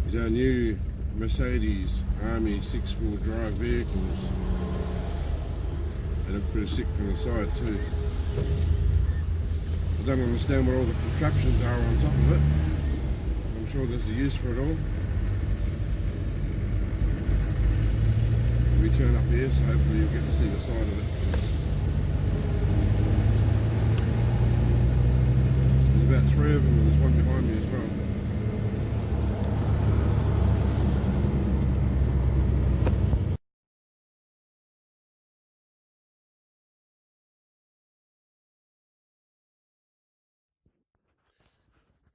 is our new Mercedes Army 6-wheel drive vehicles. They look pretty sick from the side too. I don't understand what all the contraptions are on top of it. I'm sure there's a use for it all. We turn up here, so hopefully you'll get to see the side of it. There's about 3 of them, and there's one behind me as well.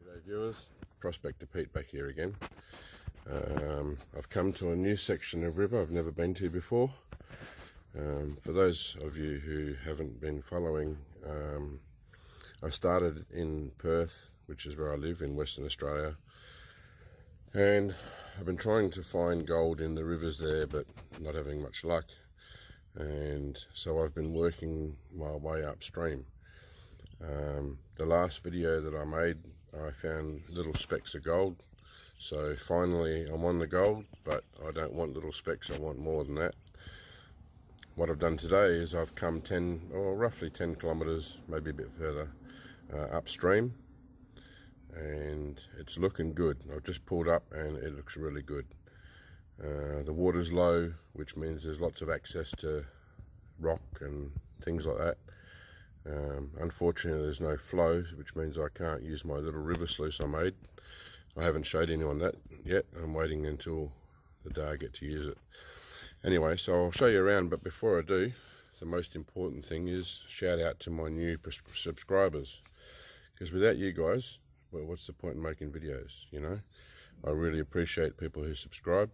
G'day viewers, Prospector Pete back here again. I've come to a new section of river I've never been to before. For those of you who haven't been following, I started in Perth, which is where I live in Western Australia, and I've been trying to find gold in the rivers there but not having much luck, and so I've been working my way upstream. The last video that I made, I found little specks of gold, so finally I'm on the gold, but I don't want little specks, I want more than that. What I've done today is I've come roughly 10 kilometers, maybe a bit further, upstream, and it's looking good. I've just pulled up and it looks really good. The water's low, which means there's lots of access to rock and things like that. Unfortunately there's no flow, which means I can't use my little river sluice I made. I haven't showed anyone that yet. I'm waiting until the day I get to use it. Anyway, so I'll show you around, but before I do, the most important thing is shout out to my new subscribers, because without you guys, well, what's the point in making videos, you know? I really appreciate people who subscribe.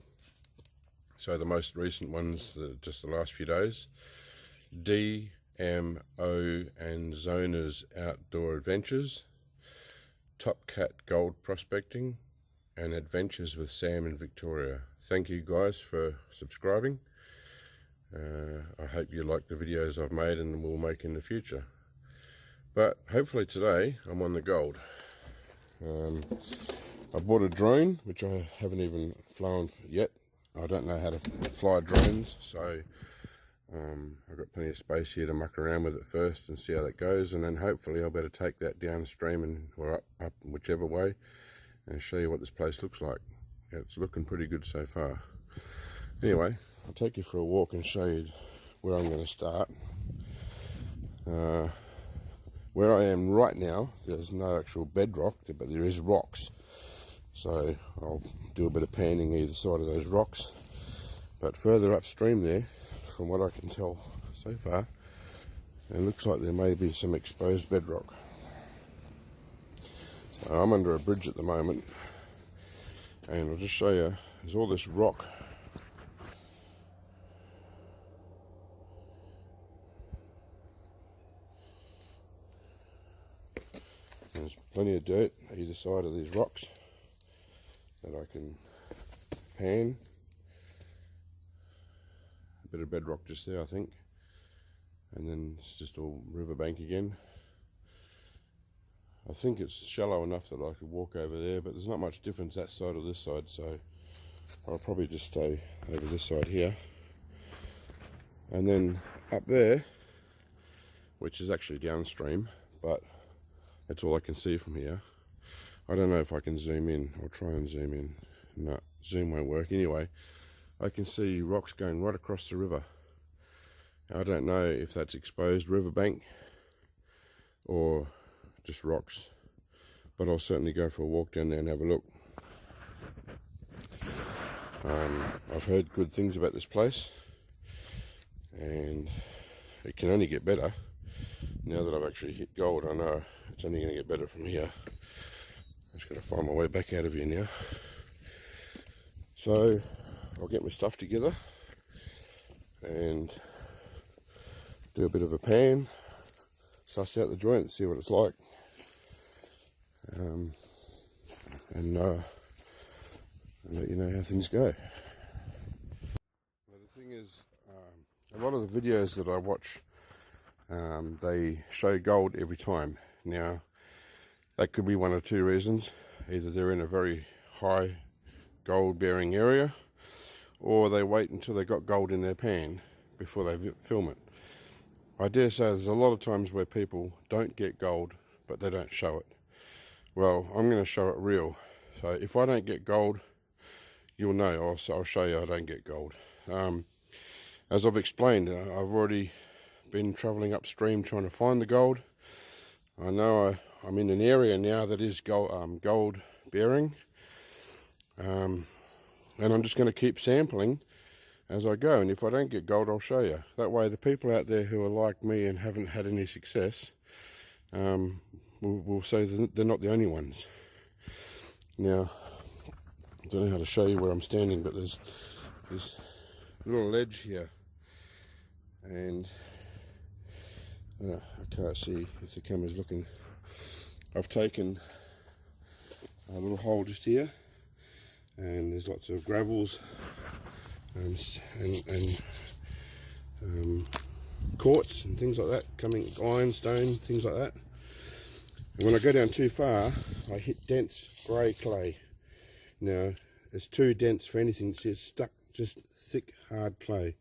So the most recent ones, just the last few days, DMO and Zona's Outdoor Adventures, Top Cat Gold Prospecting, and Adventures with Sam in Victoria. Thank you guys for subscribing. I hope you like the videos I've made and will make in the future. But hopefully today I'm on the gold. I bought a drone, which I haven't even flown yet. I don't know how to fly drones, so I've got plenty of space here to muck around with it first and see how that goes, and then hopefully I'll better take that downstream or up whichever way and show you what this place looks like. It's looking pretty good so far. Anyway, I'll take you for a walk and show you where I'm going to start. Where I am right now, there's no actual bedrock, but there is rocks. So I'll do a bit of panning either side of those rocks. But further upstream there, from what I can tell so far, it looks like there may be some exposed bedrock. So I'm under a bridge at the moment, and I'll just show you, there's all this rock. There's plenty of dirt either side of these rocks that I can pan. A bit of bedrock just there, I think, and then it's just all riverbank again. I think it's shallow enough that I could walk over there, but there's not much difference that side or this side, so I'll probably just stay over this side here. And then up there, which is actually downstream, but that's all I can see from here. I don't know if I can zoom in. I'll try and zoom in. No, zoom won't work. Anyway, I can see rocks going right across the river. I don't know if that's exposed riverbank or just rocks, but I'll certainly go for a walk down there and have a look. I've heard good things about this place, and it can only get better. Now that I've actually hit gold, I know it's only going to get better from here. I'm just going to find my way back out of here now. So I'll get my stuff together and do a bit of a pan, suss out the joint and see what it's like, and let you know how things go. Now the thing is, a lot of the videos that I watch, they show gold every time. Now that could be one of two reasons. Either they're in a very high gold bearing area, or they wait until they got gold in their pan before they film it. I dare say there's a lot of times where people don't get gold, but they don't show it. Well, I'm going to show it real. So if I don't get gold, you'll know. I'll show you I don't get gold. As I've explained, I've already been travelling upstream trying to find the gold. I know I'm in an area now that is gold bearing, and I'm just going to keep sampling as I go, and if I don't get gold, I'll show you. That way the people out there who are like me and haven't had any success will say they're not the only ones. Now, I don't know how to show you where I'm standing, but there's this little ledge here, and I can't see if the camera's looking. I've taken a little hole just here, and there's lots of gravels and quartz and things like that coming, ironstone, things like that. And when I go down too far, I hit dense grey clay. Now it's too dense for anything, it's stuck, just thick hard clay.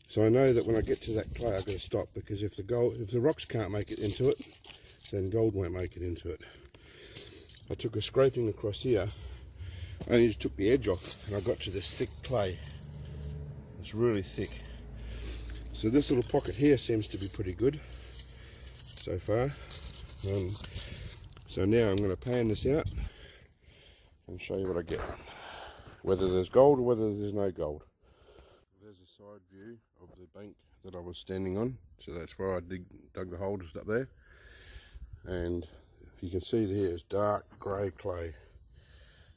So I know that when I get to that clay I've got to stop, because if the rocks can't make it into it, then gold won't make it into it. I took a scraping across here, I only just took the edge off, and I got to this thick clay. It's really thick. So this little pocket here seems to be pretty good so far. So now I'm going to pan this out and show you what I get, whether there's gold or whether there's no gold. There's a side view of the bank that I was standing on, so that's where I dug the hole just up there, and you can see there is dark grey clay.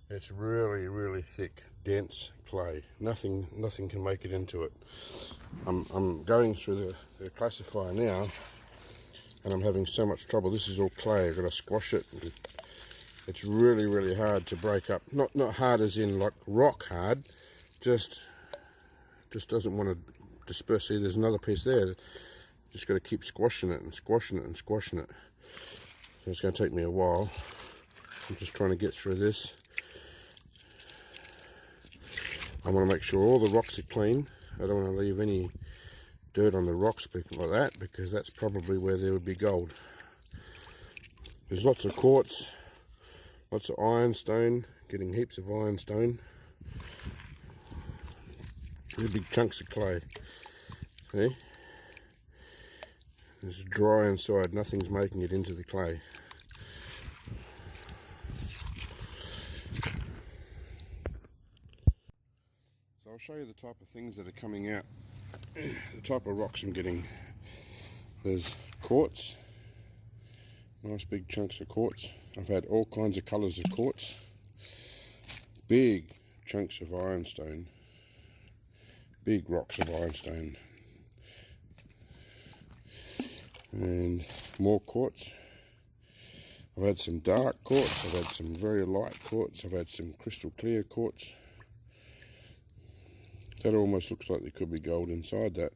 It's really thick, dense clay. Nothing can make it into it. I'm going through the classifier now, and I'm having so much trouble. This is all clay. I've got to squash it. It's really hard to break up. Not hard as in like rock hard. Just doesn't want to disperse. See, there's another piece there. Just got to keep squashing it and squashing it and squashing it. So it's going to take me a while. I'm just trying to get through this. I want to make sure all the rocks are clean. I don't want to leave any dirt on the rocks like that, because that's probably where there would be gold. There's lots of quartz, lots of ironstone, getting heaps of ironstone. Really big chunks of clay. See? It's dry inside, nothing's making it into the clay. So I'll show you the type of things that are coming out, the type of rocks I'm getting. There's quartz, nice big chunks of quartz. I've had all kinds of colours of quartz. Big chunks of ironstone, big rocks of ironstone, and more quartz. I've had some dark quartz, I've had some very light quartz, I've had some crystal clear quartz. That almost looks like there could be gold inside that.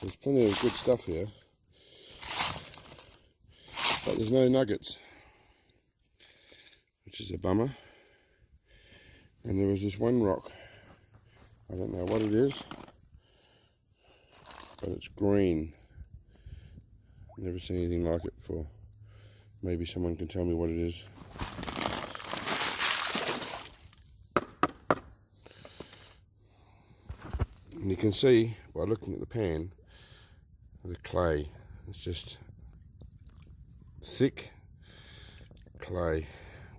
There's plenty of good stuff here, but there's no nuggets, which is a bummer. And there was this one rock, I don't know what it is, but it's green. Never seen anything like it before. Maybe someone can tell me what it is. And you can see by looking at the pan, the clay, it's just thick clay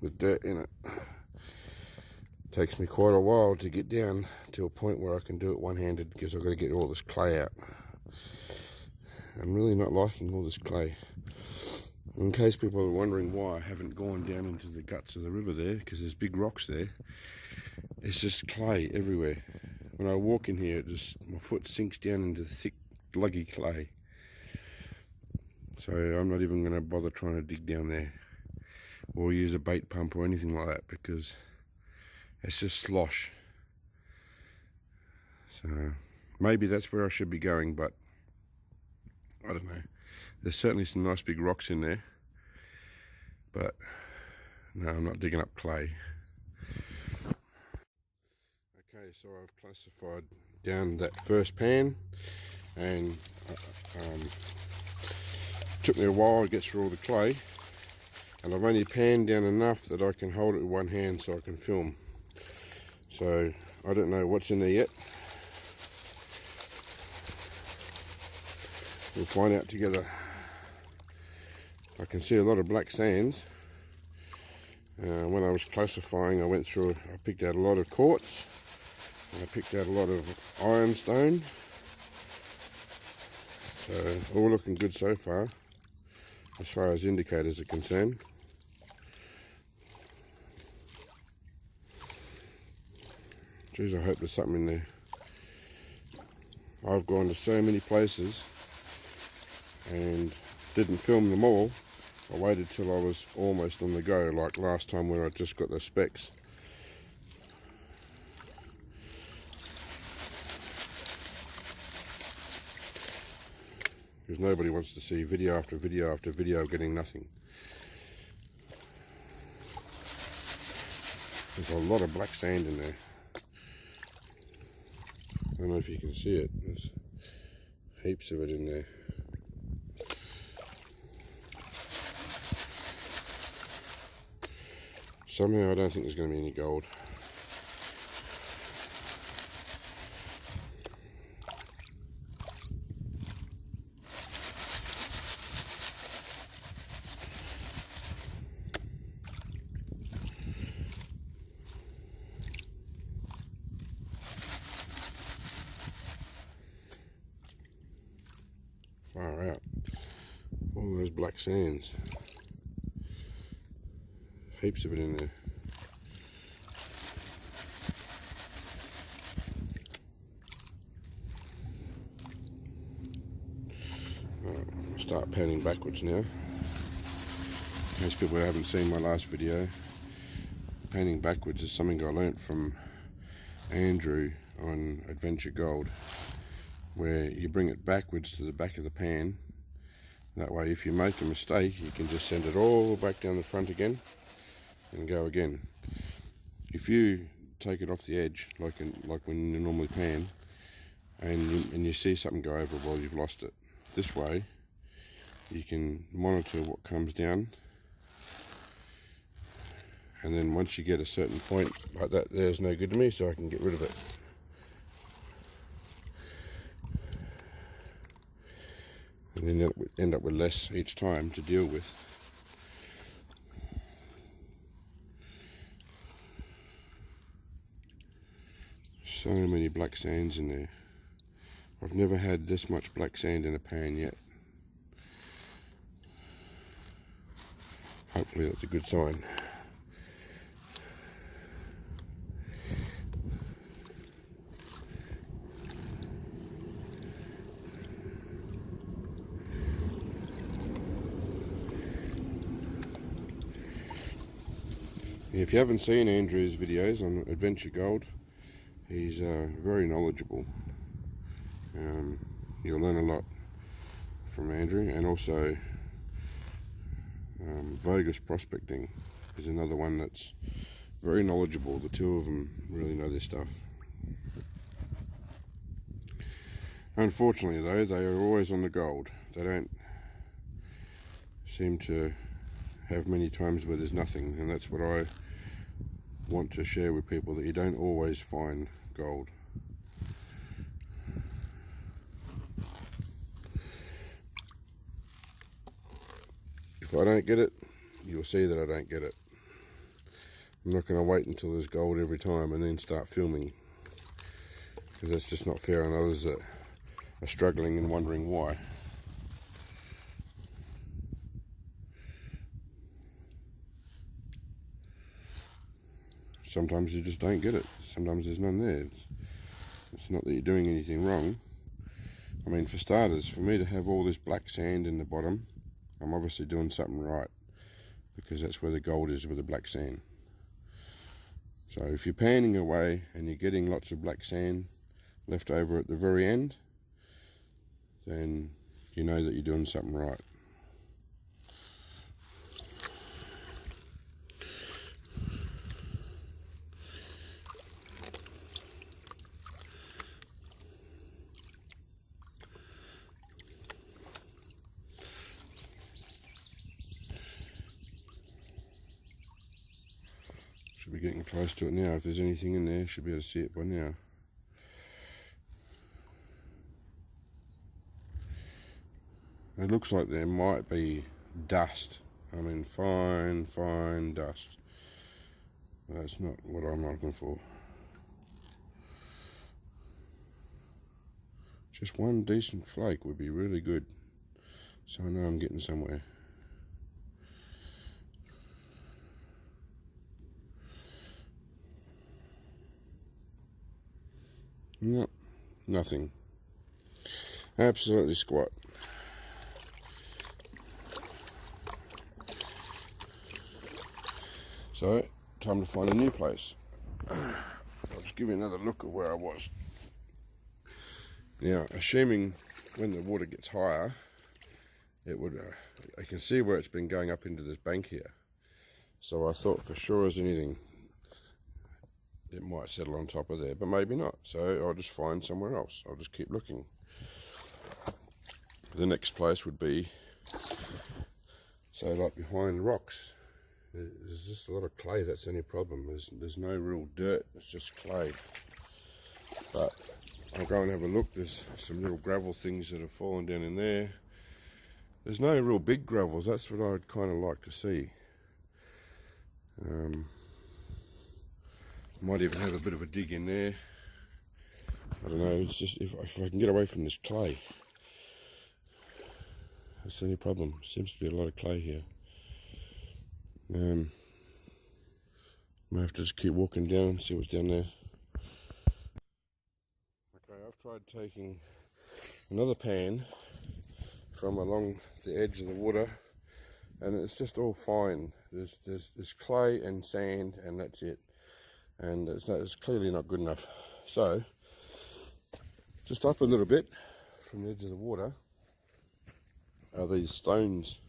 with dirt in it. It takes me quite a while to get down to a point where I can do it one-handed, because I've got to get all this clay out. I'm really not liking all this clay. In case people are wondering why I haven't gone down into the guts of the river there, because there's big rocks there, it's just clay everywhere. When I walk in here, my foot sinks down into the thick, luggy clay. So I'm not even going to bother trying to dig down there or use a bait pump or anything like that, because it's just slosh. So maybe that's where I should be going, but I don't know. There's certainly some nice big rocks in there. but no, I'm not digging up clay. Okay, so I've classified down that first pan, and took me a while to get through all the clay, and I've only panned down enough that I can hold it with one hand so I can film. So I don't know what's in there yet. We'll find out together. I can see a lot of black sands. When I was classifying, I picked out a lot of quartz, and I picked out a lot of ironstone. So all looking good so far as indicators are concerned. Geez, I hope there's something in there. I've gone to so many places and didn't film them all. I waited till I was almost on the go, like last time when I just got the specs. Because nobody wants to see video after video after video getting nothing. There's a lot of black sand in there. I don't know if you can see it. There's heaps of it in there. Somehow I don't think there's going to be any gold. Far out. All those black sands. Heaps of it in there. Right, I'll start panning backwards now. In case people haven't seen my last video, panning backwards is something I learnt from Andrew on Adventure Gold, where you bring it backwards to the back of the pan. That way if you make a mistake, you can just send it all back down the front again and go again. If you take it off the edge, like when you normally pan, and you see something go over, well, you've lost it. This way you can monitor what comes down, and then once you get a certain point like that, there's no good to me, so I can get rid of it. And then end up with less each time to deal with. So many black sands in there. I've never had this much black sand in a pan yet. Hopefully that's a good sign. If you haven't seen Andrew's videos on Adventure Gold, he's very knowledgeable. You'll learn a lot from Andrew, and also Vogus Prospecting is another one that's very knowledgeable. The two of them really know their stuff. Unfortunately though, they are always on the gold. They don't seem to have many times where there's nothing, and that's what I want to share with people, that you don't always find gold. If I don't get it, you'll see that I don't get it. I'm not going to wait until there's gold every time and then start filming, because that's just not fair on others that are struggling and wondering why. Sometimes you just don't get it. Sometimes there's none there. It's not that you're doing anything wrong. I mean, for starters, for me to have all this black sand in the bottom, I'm obviously doing something right, because that's where the gold is, with the black sand. So if you're panning away and you're getting lots of black sand left over at the very end, then you know that you're doing something right. Should be getting close to it now. If there's anything in there, should be able to see it by now. It looks like there might be dust. I mean, fine dust. That's not what I'm looking for. Just one decent flake would be really good, so I know I'm getting somewhere. No, nothing. Absolutely squat. So, time to find a new place. I'll just give you another look at where I was. Now, assuming when the water gets higher, it would, I can see where it's been going up into this bank here. So I thought for sure as anything, it might settle on top of there, but maybe not. So I'll just find somewhere else. I'll just keep looking. The next place would be, so like behind rocks. There's just a lot of clay. That's the only problem. There's no real dirt. It's just clay. But I'll go and have a look. There's some little gravel things that have fallen down in there. There's no real big gravels. That's what I'd kind of like to see. Might even have a bit of a dig in there. I don't know. It's just if I can get away from this clay. That's the only problem. Seems to be a lot of clay here. I might have to just keep walking down and see what's down there. Okay, I've tried taking another pan from along the edge of the water, and it's just all fine. There's clay and sand, and that's it. And it's clearly not good enough. So, just up a little bit from the edge of the water are these stones.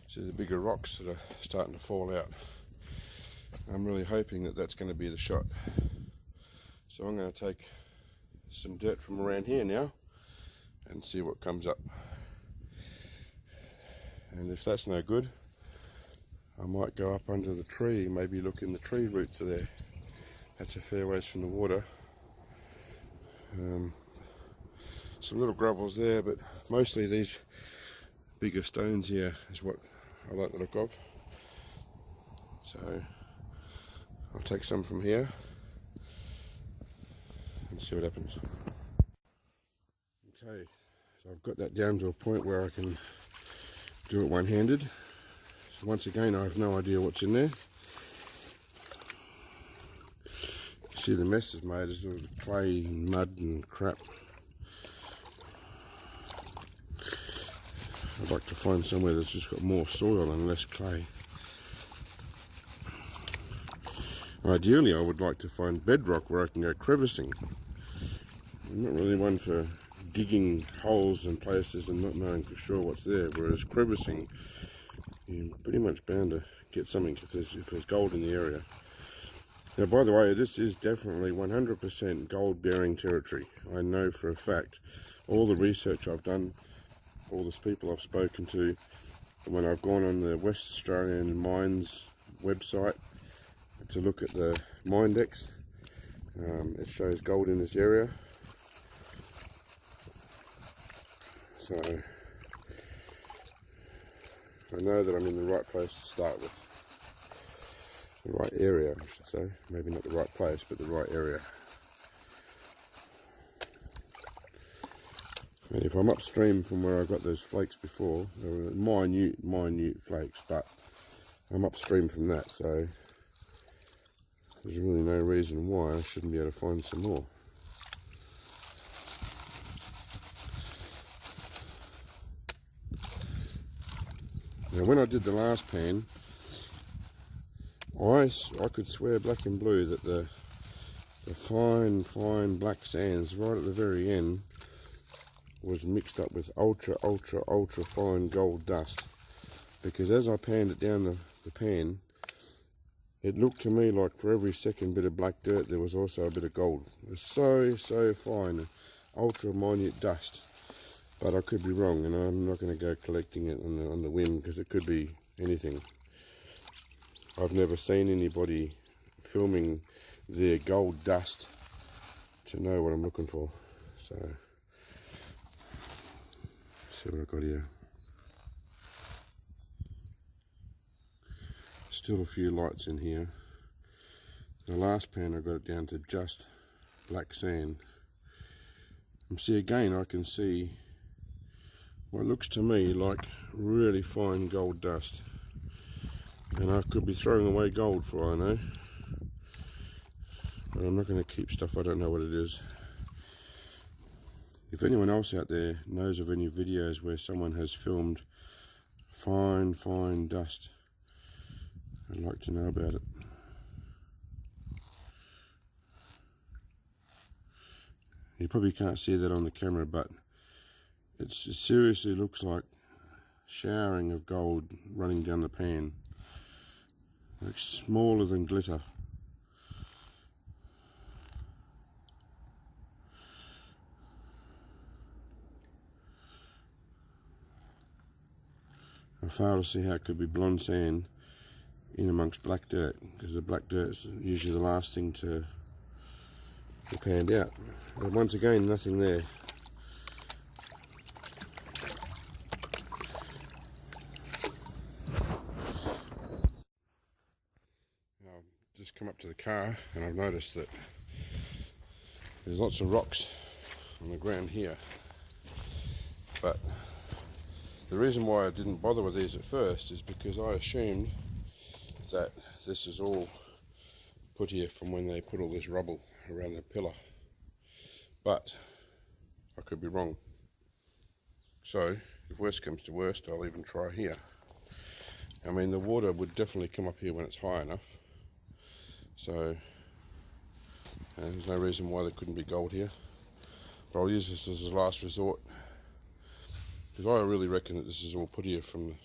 See the bigger rocks that are starting to fall out. I'm really hoping that that's going to be the shot. So I'm going to take some dirt from around here now and see what comes up. And if that's no good, I might go up under the tree, maybe look in the tree roots are there. That's a fair ways from the water. Some little gravels there, but mostly these bigger stones here is what I like the look of. So I'll take some from here and see what happens. Okay, so I've got that down to a point where I can do it one-handed. So once again, I have no idea what's in there. See the mess is made, there's all the clay and mud and crap. I'd like to find somewhere that's just got more soil and less clay. Ideally, I would like to find bedrock where I can go crevicing. I'm not really one for digging holes in places and not knowing for sure what's there, whereas crevicing, you're pretty much bound to get something if there's gold in the area. Now, by the way, this is definitely 100% gold-bearing territory. I know for a fact. All the research I've done, all the people I've spoken to, when I've gone on the West Australian Mines website to look at the Mindex, it shows gold in this area. So, I know that I'm in the right place to start with. The right area, I should say. Maybe not the right place, but the right area. And if I'm upstream from where I got those flakes before, they were minute flakes, but I'm upstream from that, so there's really no reason why I shouldn't be able to find some more. Now, when I did the last pan, I could swear black and blue that the fine black sands right at the very end was mixed up with ultra fine gold dust, because as I panned it down the pan, it looked to me like for every second bit of black dirt there was also a bit of gold. It was so fine, ultra minute dust. But I could be wrong, and I'm not going to go collecting it on the whim, because it could be anything. I've never seen anybody filming the gold dust to know what I'm looking for. So, see what I've got here. Still a few lights in here. The last pan I got it down to just black sand. And see, again I can see what looks to me like really fine gold dust. And I could be throwing away gold for all I know. But I'm not going to keep stuff I don't know what it is. If anyone else out there knows of any videos where someone has filmed fine dust, I'd like to know about it. You probably can't see that on the camera, but it seriously looks like showering of gold running down the pan. Looks smaller than glitter. I fail to see how it could be blonde sand in amongst black dirt, because the black dirt is usually the last thing to be panned out. But once again, nothing there. Now, I've just come up to the car and I've noticed that there's lots of rocks on the ground here, but the reason why I didn't bother with these at first is because I assumed that this is all put here from when they put all this rubble around the pillar, but I could be wrong. So if worst comes to worst, I'll even try here. I mean, the water would definitely come up here when it's high enough, so there's no reason why there couldn't be gold here. But I'll use this as a last resort, because I really reckon that this is all put here from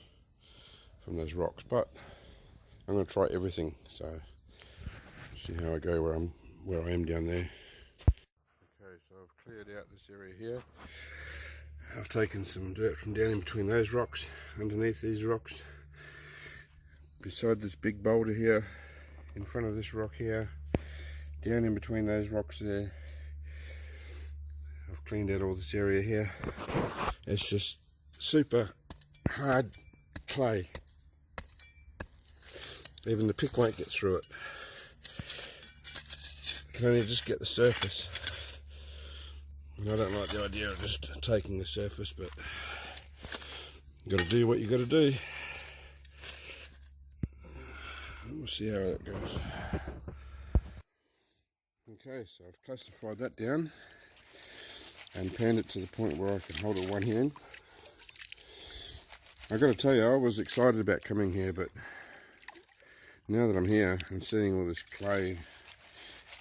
those rocks. But I'm going to try everything, so see how I go where I am down there. Okay, so I've cleared out this area here. I've taken some dirt from down in between those rocks, underneath these rocks, beside this big boulder here, in front of this rock here, down in between those rocks there. I've cleaned out all this area here. It's just super hard clay. Even the pick won't get through it. You can only just get the surface. And I don't like the idea of just taking the surface, but you've got to do what you've got to do. We'll see how that goes. Okay, so I've classified that down and panned it to the point where I can hold it with one hand. I've got to tell you, I was excited about coming here, but now that I'm here and seeing all this clay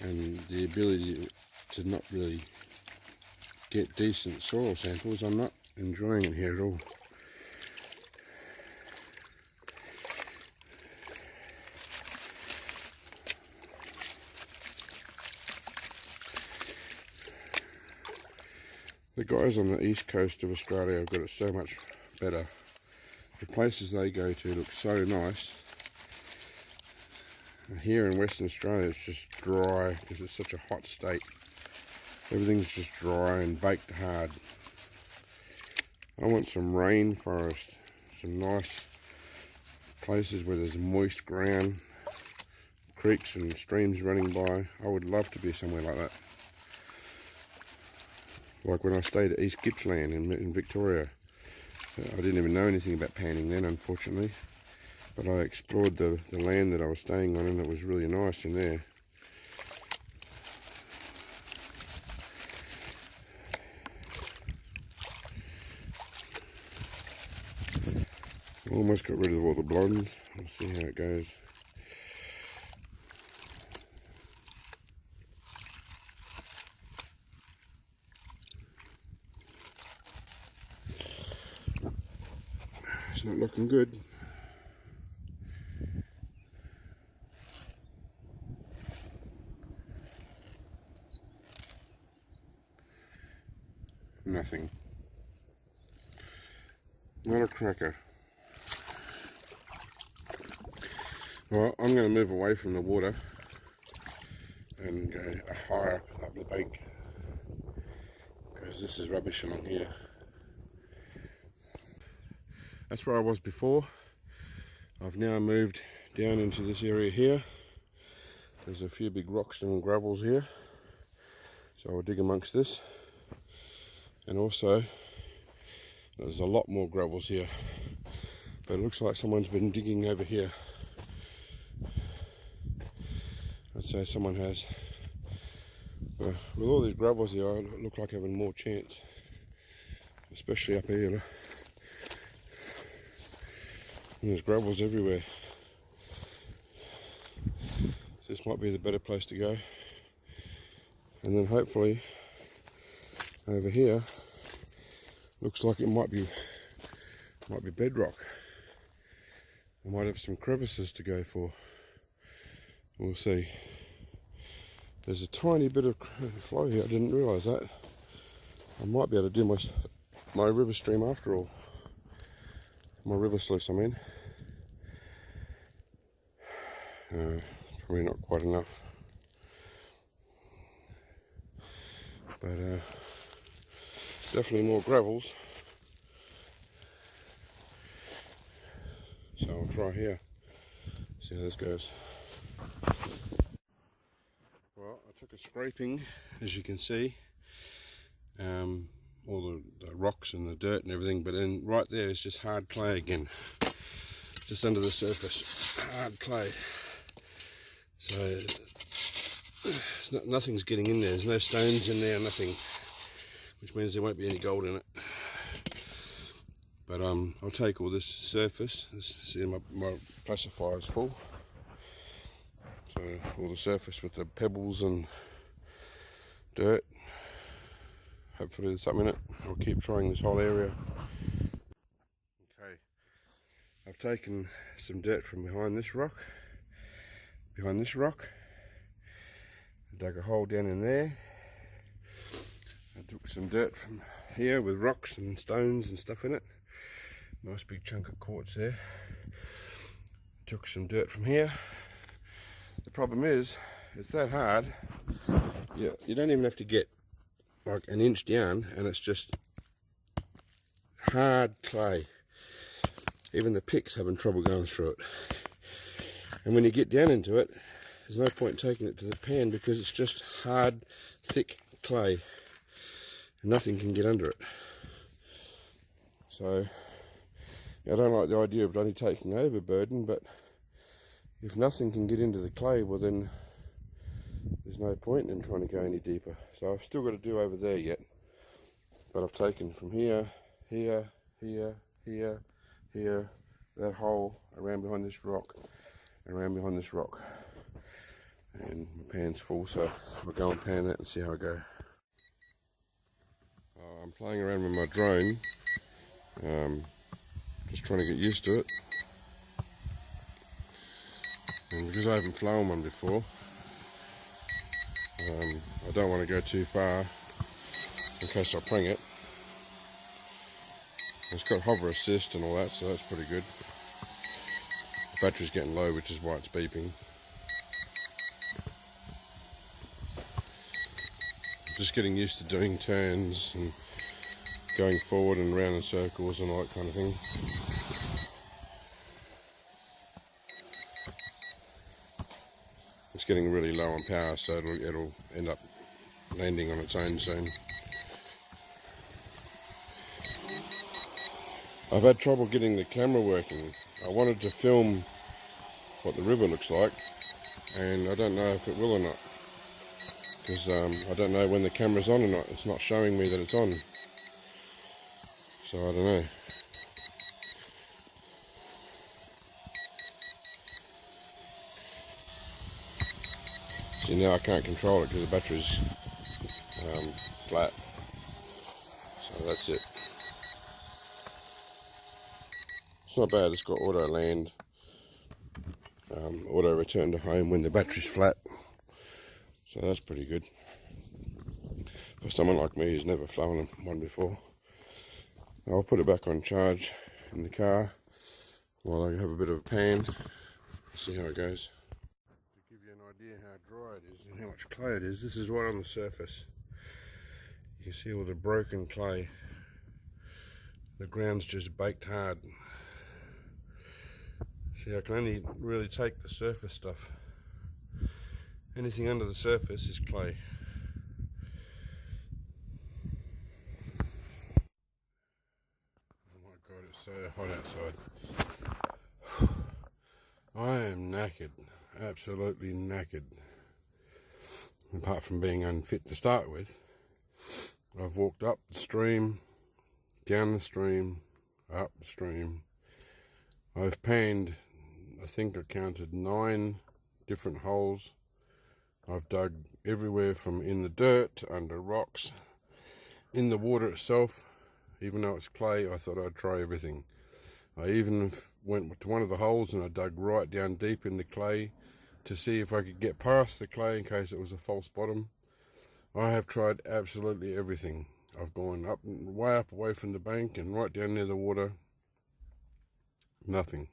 and the ability to not really get decent soil samples, I'm not enjoying it here at all. The guys on the east coast of Australia have got it so much better. The places they go to look so nice. Here in Western Australia it's just dry because it's such a hot state. Everything's just dry and baked hard. I want some rainforest, some nice places where there's moist ground, creeks and streams running by. I would love to be somewhere like that. Like when I stayed at East Gippsland in Victoria. I didn't even know anything about panning then, unfortunately. But I explored the land that I was staying on, and it was really nice in there. Almost got rid of all the blondes. We'll see how it goes. It's not looking good. Nothing. Not a cracker. Well, I'm going to move away from the water and go higher up the bank, because this is rubbish along here. That's where I was before. I've now moved down into this area here. There's a few big rocks and gravels here, so I'll dig amongst this. And also there's a lot more gravels here, but it looks like someone's been digging over here. I'd say someone has. But with all these gravels here, I look like having more chance, especially up here, you know. And there's gravels everywhere. This might be the better place to go. And then hopefully over here looks like it might be bedrock. I might have some crevices to go for. We'll see. There's a tiny bit of flow here. I didn't realise that. I might be able to do my river stream after all. My river sluice, I mean. Probably not quite enough. But definitely more gravels. So I'll try here. See how this goes. Well, I took a scraping, as you can see. All the rocks and the dirt and everything, but then right there is just hard clay again. Just under the surface, hard clay. So nothing's getting in there. There's no stones in there, nothing, which means there won't be any gold in it. But I'll take all this surface. See, my pacifier is full. So all the surface with the pebbles and dirt. Hopefully there's something in it. I'll keep trying this whole area. Okay, I've taken some dirt from behind this rock. I dug a hole down in there. I took some dirt from here with rocks and stones and stuff in it. Nice big chunk of quartz there. Took some dirt from here. The problem is, it's that hard. Yeah, you don't even have to get like an inch down and it's just hard clay. Even the pick's having trouble going through it. And when you get down into it, there's no point taking it to the pan because it's just hard, thick clay. And nothing can get under it. So, I don't like the idea of only taking overburden, but if nothing can get into the clay, well then there's no point in trying to go any deeper. So I've still got to do over there yet. But I've taken from here, here, that hole, around behind this rock, around behind this rock. And my pan's full, so I'll go and pan that and see how I go. I'm playing around with my drone, just trying to get used to it. And because I haven't flown one before, I don't want to go too far in case I pring it. It's got hover assist and all that, so that's pretty good. The battery's getting low, which is why it's beeping. Just getting used to doing turns and going forward and round in circles and all that kind of thing. It's getting really low on power, so it'll end up landing on its own soon. I've had trouble getting the camera working. I wanted to film what the river looks like, and I don't know if it will or not, because I don't know when the camera's on or not. It's not showing me that it's on, so I don't know. See, now I can't control it because the battery's flat, so that's it. It's not bad. It's got auto land, auto return to home when the battery's flat, so that's pretty good for someone like me who's never flown one before. I'll put it back on charge in the car while I have a bit of a pan, see how it goes. To give you an idea how dry it is and how much clay it is. This is right on the surface. You can see all the broken clay. The ground's just baked hard. See, I can only really take the surface stuff. Anything under the surface is clay. Oh my God, it's so hot outside. I am knackered, absolutely knackered. Apart from being unfit to start with, I've walked up the stream, down the stream, up the stream. I've panned, I think I counted 9 different holes. I've dug everywhere from in the dirt, under rocks, in the water itself. Even though it's clay, I thought I'd try everything. I even went to one of the holes and I dug right down deep in the clay to see if I could get past the clay in case it was a false bottom. I have tried absolutely everything. I've gone up, way up away from the bank and right down near the water. Nothing.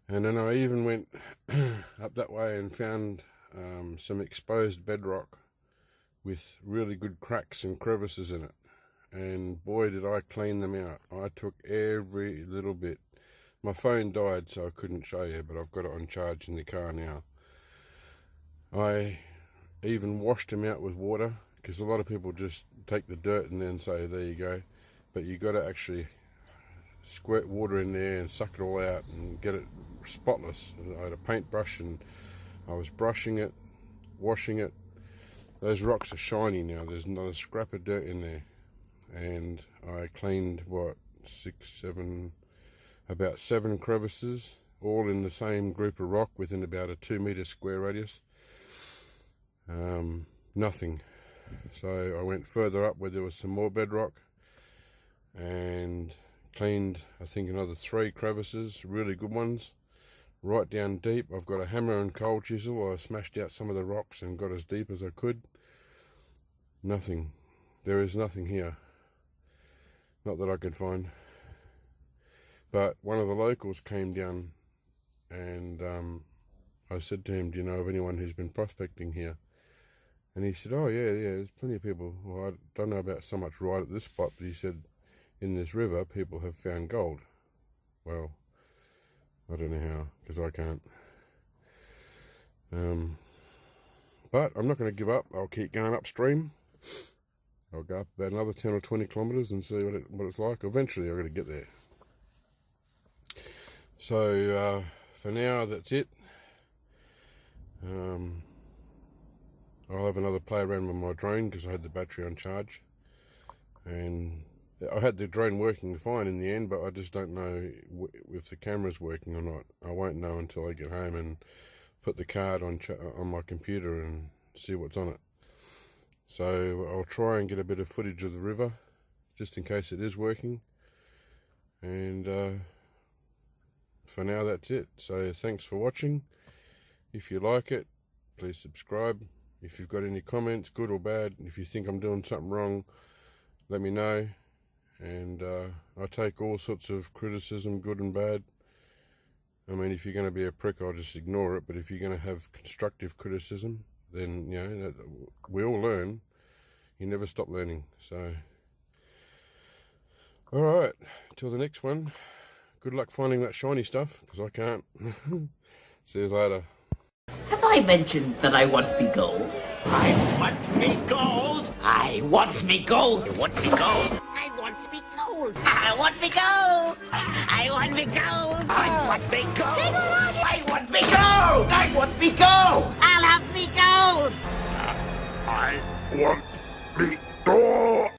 And then I even went up that way and found some exposed bedrock with really good cracks and crevices in it. And boy, did I clean them out. I took every little bit. My phone died, so I couldn't show you, but I've got it on charge in the car now. I even washed them out with water, because a lot of people just take the dirt and then say, there you go. But you got to actually squirt water in there and suck it all out and get it spotless. And I had a paintbrush and I was brushing it, washing it. Those rocks are shiny now. There's not a scrap of dirt in there. And I cleaned, what, about 7 crevices, all in the same group of rock within about a 2 meter square radius. Nothing. So I went further up where there was some more bedrock and cleaned, I think, another 3 crevices, really good ones, right down deep. I've got a hammer and coal chisel. I smashed out some of the rocks and got as deep as I could. Nothing. There is nothing here. Not that I can find. But one of the locals came down and I said to him, do you know of anyone who's been prospecting here? And he said, oh yeah, there's plenty of people. Well, I don't know about so much right at this spot, but he said, in this river, people have found gold. Well, I don't know how, because I can't. But I'm not going to give up. I'll keep going upstream. I'll go up about another 10 or 20 kilometres and see what it's like. Eventually, I'm going to get there. So, for now, that's it. I'll have another play around with my drone because I had the battery on charge. And I had the drone working fine in the end, but I just don't know if the camera's working or not. I won't know until I get home and put the card on my computer and see what's on it. So I'll try and get a bit of footage of the river, just in case it is working. And for now, that's it. So thanks for watching. If you like it, please subscribe. If you've got any comments, good or bad, if you think I'm doing something wrong, let me know. And I take all sorts of criticism, good and bad. I mean, if you're going to be a prick, I'll just ignore it. But if you're going to have constructive criticism, then, you know, we all learn. You never stop learning. So, all right, till the next one. Good luck finding that shiny stuff, because I can't. See you later. Have I mentioned that I want me gold? I want me gold! I want me gold! I want me gold! I want me gold! I want me gold! I want me gold! I want me gold! I want me gold! I want me gold! I'll have me gold! I want me gold!